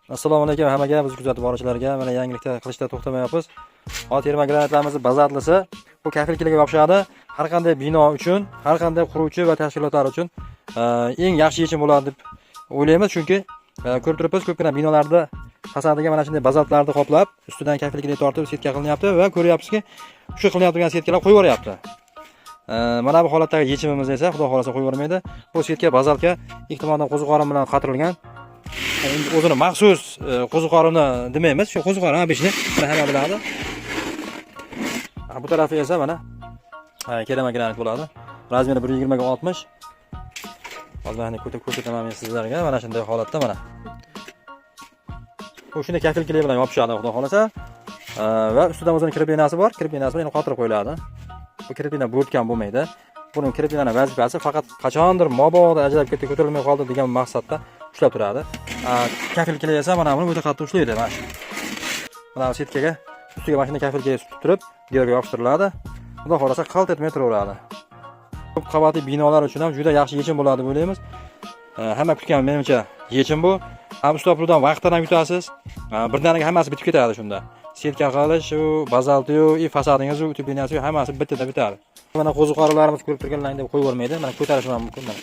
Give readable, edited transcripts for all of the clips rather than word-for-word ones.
Assalomu alaykum hammaga, biz kuzatib boruvchilarga. Mana yangilikda qilishda to'xtamayapmiz. Hozir terma granatlarimiz bazatlisi bu kafilkiliga yopishadi. Har qanday bino uchun, har qanday quruvchi va tashkilotlar uchun eng yaxshi yechim bo'ladi deb o'ylaymiz, chunki ko'rib turibsiz, ko'pgina binolarda fasadiga mana shunday bazaltlarni qoplab, ustidan kafilkilik tortib setka qilinyapti va ko'ryapsizki, shu qilinayotgan setkalar qo'yib yuboryapti. Mana bu holatdagi yechimimiz esa xudo xolasa qo'yib yubormaydi. Bu setka bazaltga ikki tomondan qo'ziqorin bilan qatirilgan. Endi o'zini maxsus qo'ziqorini demaymiz, shu qo'ziqorin beshni hamma biladi. Bu tarafi esa mana kelama granit bo'ladi. Razmeri 1.20 ga 60. Hozir mana ko'rsataman men sizlarga mana shunday holatda mana. Bu shunday kafilkilik bilan yopishadi xudo xolasa. Va ustidan o'zining kirib binasi bor. Kirib binasi bilan qotirib qo'yiladi. Bu kirib bino bo'rtgan bo'lmaydi. Buning kirib binoning vazifasi faqat qachondir mobodo ajrab ketib ko'tarilmay qoldi degan maqsadda ushlab turadi. Kafilkilik esa mana buni o'ta qattiq ushlaydi. Mana bu setkaga ustiga mashina kafilkiga tutib turib, devorga yopishtiriladi. Xudo xolasa qalt etmay turaveradi. Ko'p qavatli binolar uchun ham juda yaxshi yechim bo'ladi deb o'ylaymiz. Hamma kutgan menimcha yechim bu. Ham ustopludan vaqtdan ham yutasiz. Birdaniga hammasi bitib ketadi shunda. Setka qilish, u bazaltiyu, fasadingiz, u tubinasi hammasi bitta bitadi. Mana qo'ziqorinlarimiz ko'rib turganlaringda qo'yib yubormaydi. Mana ko'tarish ham mumkin mana.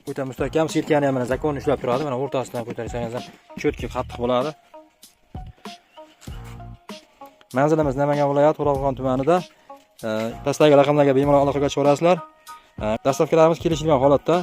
O'ta mustahkam, setkani ham mana zakonni ushlab turadi. Mana o'rtasidan ko'tarsangiz ham cho'tki qattiq bo'ladi. Manzilimiz Namangan viloyati To'raqo'rg'on tumanida. Pastdagi raqamlarga bemalol aloqaga chiqib olasizlar. Dastavkalarimiz kelishilgan holatda.